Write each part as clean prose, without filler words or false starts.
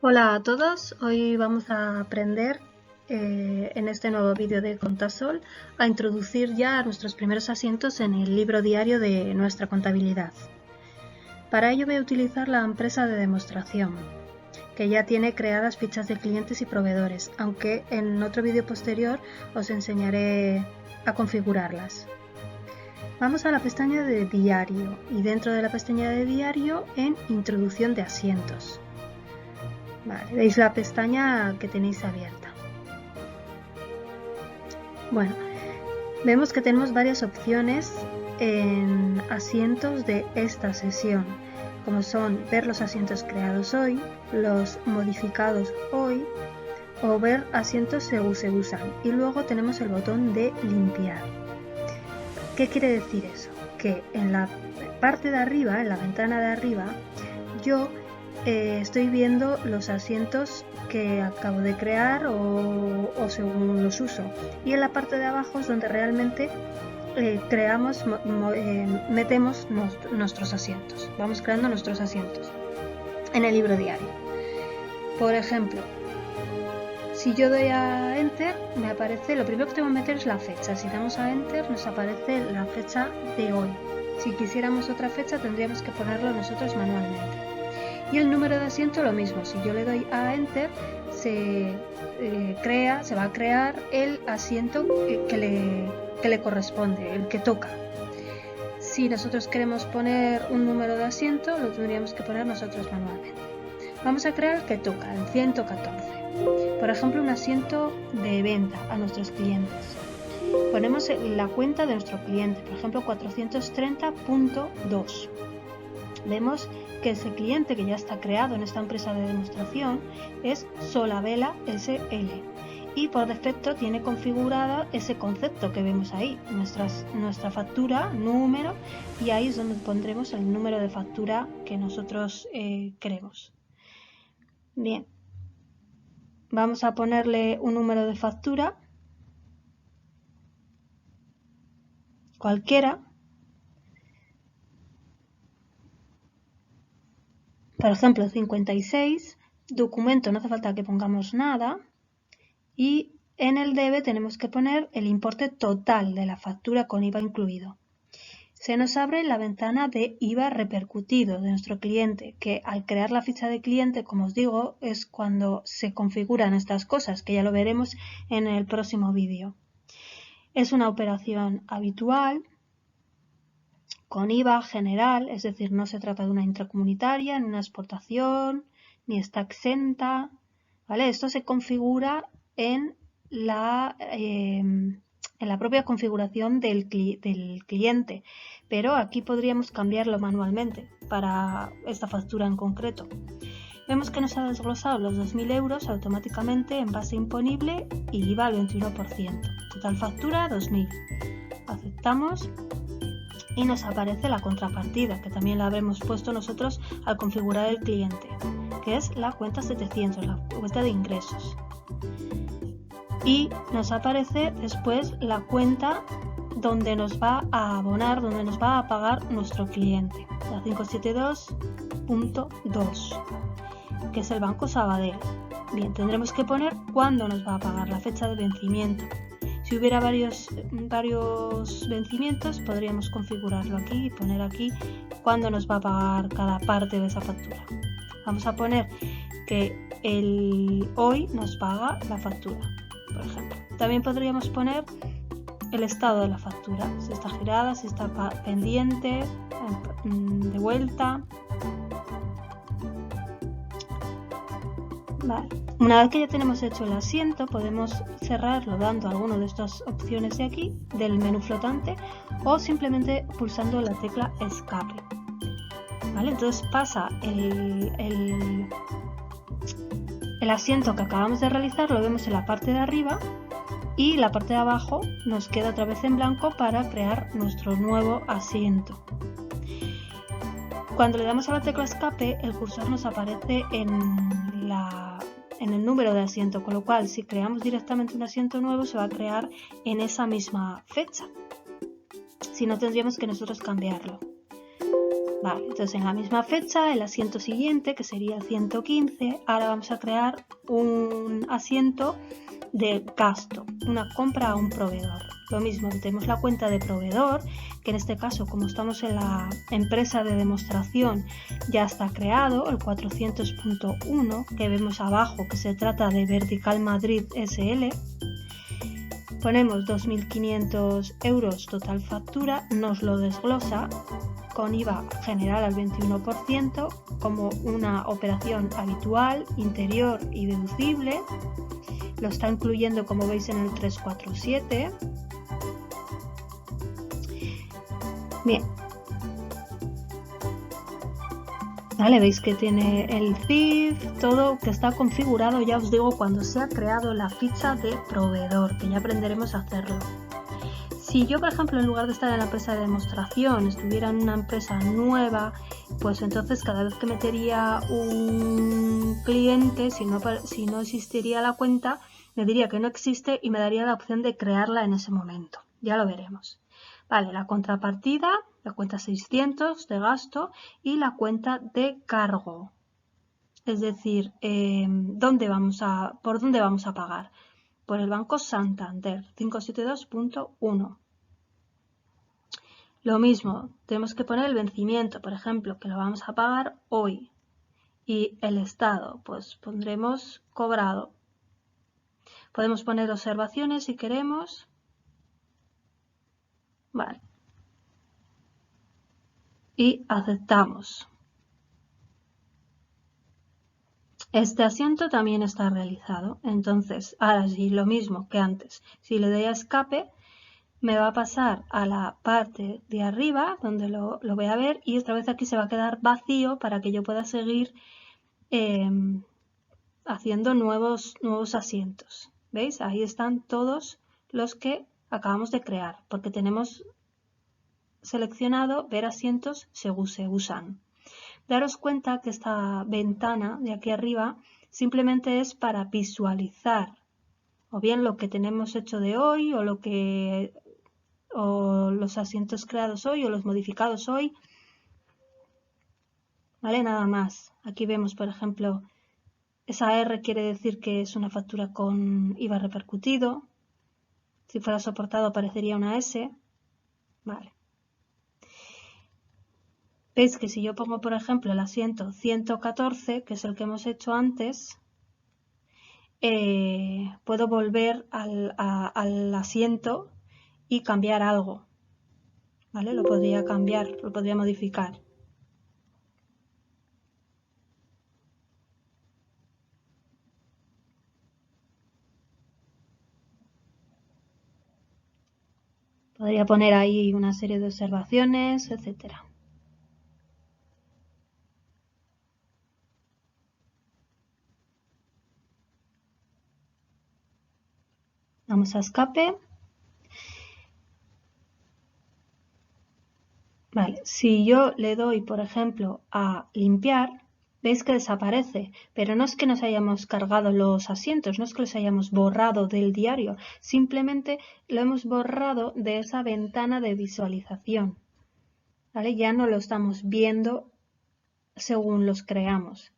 Hola a todos, hoy vamos a aprender en este nuevo vídeo de Contasol a introducir ya nuestros primeros asientos en el libro diario de nuestra contabilidad. Para ello voy a utilizar la empresa de demostración, que ya tiene creadas fichas de clientes y proveedores, aunque en otro vídeo posterior os enseñaré a configurarlas. Vamos a la pestaña de diario y dentro de la pestaña de diario en introducción de asientos. Vale, veis la pestaña que tenéis abierta. Bueno, vemos que tenemos varias opciones en asientos de esta sesión, como son ver los asientos creados hoy, los modificados hoy o ver asientos según se usan. Y luego tenemos el botón de limpiar. ¿Qué quiere decir eso? Que en la parte de arriba, en la ventana de arriba, yo estoy viendo los asientos que acabo de crear o según los uso, y en la parte de abajo es donde realmente metemos nuestros asientos, vamos creando nuestros asientos en el libro diario. Por ejemplo, si yo doy a Enter, me aparece, lo primero que tengo que meter es la fecha. Si damos a Enter, nos aparece la fecha de hoy. Si quisiéramos otra fecha, tendríamos que ponerlo nosotros manualmente. Y el número de asiento lo mismo, si yo le doy a Enter se va a crear el asiento que le corresponde, el que toca. Si nosotros queremos poner un número de asiento, lo tendríamos que poner nosotros manualmente. Vamos a crear el que toca, el 114. Por ejemplo, un asiento de venta a nuestros clientes. Ponemos la cuenta de nuestro cliente, por ejemplo 430.2. Vemos que ese cliente que ya está creado en esta empresa de demostración es Solabela SL y por defecto tiene configurada ese concepto que vemos ahí, nuestra factura, número, y ahí es donde pondremos el número de factura que nosotros queremos. Bien, vamos a ponerle un número de factura cualquiera. Por ejemplo, 56, documento no hace falta que pongamos nada y en el debe tenemos que poner el importe total de la factura con IVA incluido. Se nos abre la ventana de IVA repercutido de nuestro cliente, que al crear la ficha de cliente, como os digo, es cuando se configuran estas cosas, que ya lo veremos en el próximo vídeo. Es una operación habitual, con IVA general, es decir, no se trata de una intracomunitaria, ni una exportación, ni está exenta, ¿vale? Esto se configura en la propia configuración del cliente, pero aquí podríamos cambiarlo manualmente para esta factura en concreto. Vemos que nos ha desglosado los 2.000 euros automáticamente en base imponible y IVA al 21%. Total factura 2.000. Aceptamos. Y nos aparece la contrapartida, que también la habremos puesto nosotros al configurar el cliente, que es la cuenta 700, la cuenta de ingresos. Y nos aparece después la cuenta donde nos va a abonar, donde nos va a pagar nuestro cliente, la 572.2, que es el Banco Sabadell. Bien, tendremos que poner cuándo nos va a pagar, la fecha de vencimiento. Si hubiera varios vencimientos, podríamos configurarlo aquí y poner aquí cuándo nos va a pagar cada parte de esa factura. Vamos a poner que hoy nos paga la factura, por ejemplo. También podríamos poner el estado de la factura, si está girada, si está pendiente, de vuelta. Vale. Una vez que ya tenemos hecho el asiento, podemos cerrarlo dando alguna de estas opciones de aquí, del menú flotante, o simplemente pulsando la tecla escape. ¿Vale? Entonces pasa el asiento que acabamos de realizar, lo vemos en la parte de arriba, y la parte de abajo nos queda otra vez en blanco para crear nuestro nuevo asiento. Cuando le damos a la tecla escape, el cursor nos aparece en el número de asiento, con lo cual si creamos directamente un asiento nuevo se va a crear en esa misma fecha. Si no, tendríamos que nosotros cambiarlo. Vale, entonces en la misma fecha, el asiento siguiente, que sería el 115, ahora vamos a crear un asiento de gasto, una compra a un proveedor. Lo mismo, tenemos la cuenta de proveedor, que en este caso, como estamos en la empresa de demostración, ya está creado, el 400.1, que vemos abajo, que se trata de Vertical Madrid SL. Ponemos 2.500 euros total factura, nos lo desglosa con IVA general al 21% como una operación habitual, interior y deducible. Lo está incluyendo, como veis, en el 347. Bien. Vale, veis que tiene el CIF, todo que está configurado, ya os digo, cuando se ha creado la ficha de proveedor, que ya aprenderemos a hacerlo. Si yo, por ejemplo, en lugar de estar en la empresa de demostración, estuviera en una empresa nueva, pues entonces cada vez que metería un cliente, si no existiría la cuenta, me diría que no existe y me daría la opción de crearla en ese momento. Ya lo veremos. Vale, la contrapartida, la cuenta 600 de gasto y la cuenta de cargo. Es decir, ¿por dónde vamos a pagar? Por el Banco Santander, 572.1. Lo mismo, tenemos que poner el vencimiento, por ejemplo, que lo vamos a pagar hoy. Y el estado, pues pondremos cobrado. Podemos poner observaciones si queremos. Vale. Y aceptamos. Este asiento también está realizado. Entonces, ahora sí, lo mismo que antes. Si le doy a escape, me va a pasar a la parte de arriba, donde lo voy a ver, y otra vez aquí se va a quedar vacío para que yo pueda seguir haciendo nuevos asientos. ¿Veis? Ahí están todos los que acabamos de crear, porque tenemos seleccionado ver asientos según se usan. Daros cuenta que esta ventana de aquí arriba simplemente es para visualizar o bien lo que tenemos hecho de hoy o los asientos creados hoy o los modificados hoy. ¿Vale? Nada más. Aquí vemos, por ejemplo, esa R quiere decir que es una factura con IVA repercutido. Si fuera soportado aparecería una S. Vale. Veis que si yo pongo, por ejemplo, el asiento 114, que es el que hemos hecho antes, puedo volver al asiento y cambiar algo. ¿Vale? Lo podría cambiar, lo podría modificar. Podría poner ahí una serie de observaciones, etcétera. Vamos a escape. Vale, si yo le doy, por ejemplo, a limpiar, veis que desaparece, pero no es que nos hayamos cargado los asientos, no es que los hayamos borrado del diario, simplemente lo hemos borrado de esa ventana de visualización. ¿Vale? Ya no lo estamos viendo según los creamos.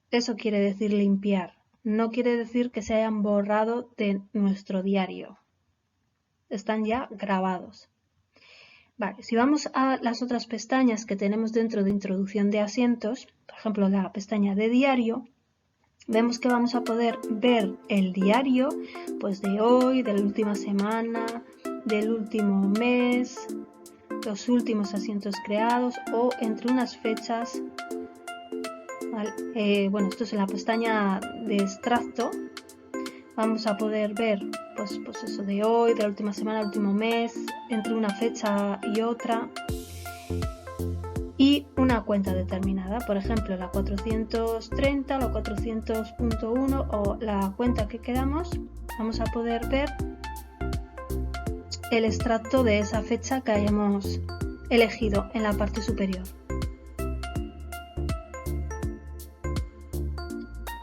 Eso quiere decir limpiar, no quiere decir que se hayan borrado de nuestro diario. Están ya grabados. Vale, si vamos a las otras pestañas que tenemos dentro de introducción de asientos, por ejemplo la pestaña de diario, vemos que vamos a poder ver el diario pues de hoy, de la última semana, del último mes, los últimos asientos creados o entre unas fechas. Vale, bueno, esto es en la pestaña de extracto. Vamos a poder ver pues eso de hoy, de la última semana, el último mes, entre una fecha y otra. Y una cuenta determinada, por ejemplo la 430, la 400.1 o la cuenta que queramos. Vamos a poder ver el extracto de esa fecha que hayamos elegido en la parte superior.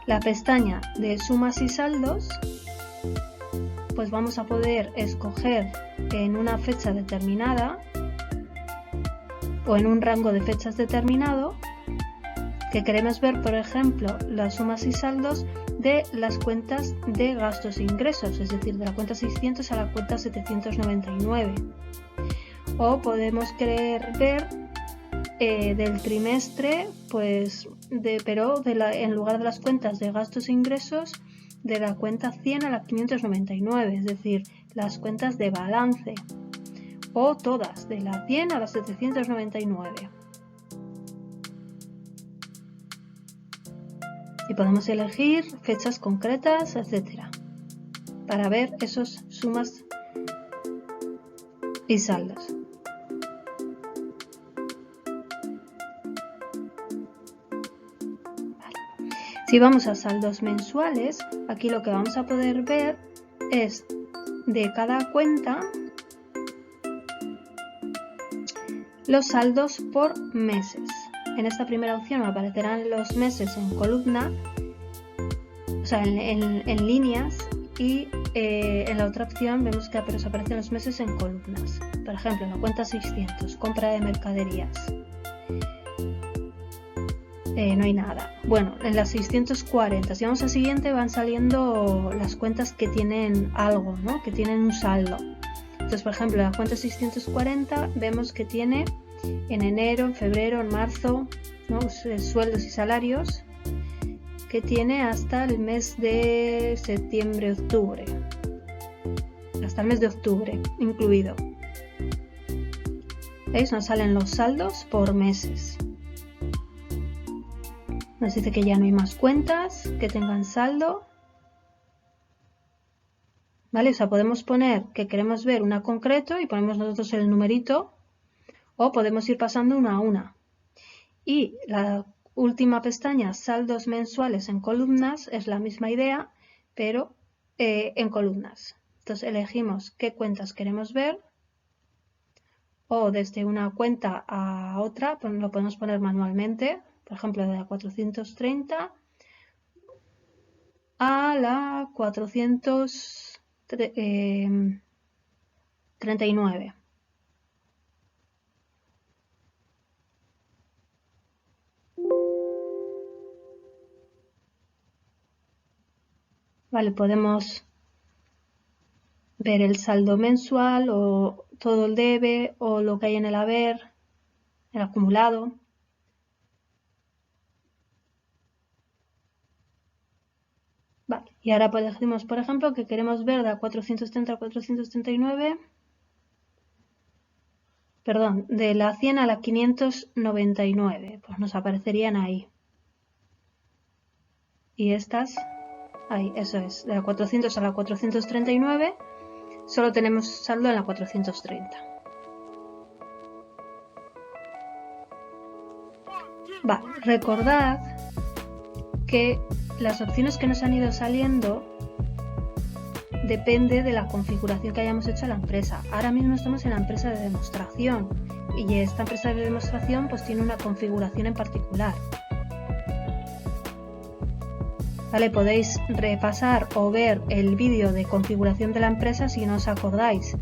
La pestaña de sumas y saldos, pues vamos a poder escoger en una fecha determinada o en un rango de fechas determinado, que queremos ver, por ejemplo, las sumas y saldos de las cuentas de gastos e ingresos, es decir, de la cuenta 600 a la cuenta 799. O podemos querer ver del trimestre, pues, en lugar de las cuentas de gastos e ingresos, de la cuenta 100 a la 599, es decir, las cuentas de balance, o todas, de la 100 a la 799. Y podemos elegir fechas concretas, etcétera, para ver esos sumas y saldos. Si vamos a saldos mensuales, aquí lo que vamos a poder ver es de cada cuenta los saldos por meses. En esta primera opción aparecerán los meses en columna, o sea, en líneas, y en la otra opción vemos que aparecen los meses en columnas. Por ejemplo, en la cuenta 600, compra de mercaderías. No hay nada. Bueno, en las 640, si vamos a siguiente, van saliendo las cuentas que tienen algo, ¿no? Que tienen un saldo. Entonces, por ejemplo, en la cuenta 640 vemos que tiene en enero, en febrero, en marzo, ¿no? Sueldos y salarios, que tiene hasta el mes de septiembre-octubre. Hasta el mes de octubre incluido. ¿Veis? Nos salen los saldos por meses. Nos dice que ya no hay más cuentas que tengan saldo. ¿Vale? O sea, podemos poner que queremos ver una concreto y ponemos nosotros el numerito, o podemos ir pasando una a una. Y la última pestaña, saldos mensuales en columnas, es la misma idea, pero en columnas. Entonces elegimos qué cuentas queremos ver, o desde una cuenta a otra, pues lo podemos poner manualmente. Por ejemplo, de la 430 a la 439. Vale, podemos ver el saldo mensual, o todo el debe, o lo que hay en el haber, el acumulado. Vale, y ahora pues decimos, por ejemplo, que queremos ver de 430 a 439, perdón, de la 100 a la 599, pues nos aparecerían ahí. Y estas, ahí, eso es, de la 400 a la 439, solo tenemos saldo en la 430. Vale, recordad que las opciones que nos han ido saliendo depende de la configuración que hayamos hecho a la empresa. Ahora mismo estamos en la empresa de demostración y esta empresa de demostración pues tiene una configuración en particular. Vale, podéis repasar o ver el vídeo de configuración de la empresa si no os acordáis.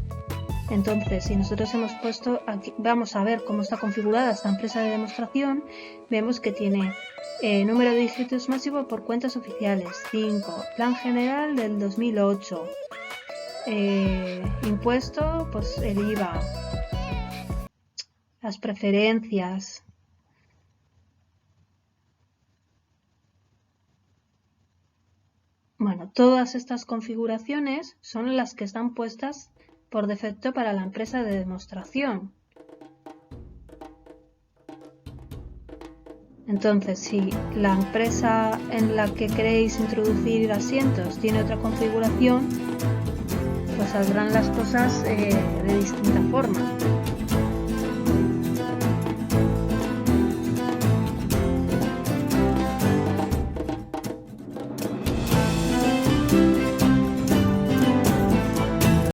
Entonces, si nosotros hemos puesto aquí, vamos a ver cómo está configurada esta empresa de demostración, vemos que tiene número de dígitos máximo por cuentas oficiales, 5, plan general del 2008, impuesto, pues el IVA, las preferencias. Bueno, todas estas configuraciones son las que están puestas por defecto para la empresa de demostración. Entonces, si la empresa en la que queréis introducir asientos tiene otra configuración, pues saldrán las cosas de distinta forma.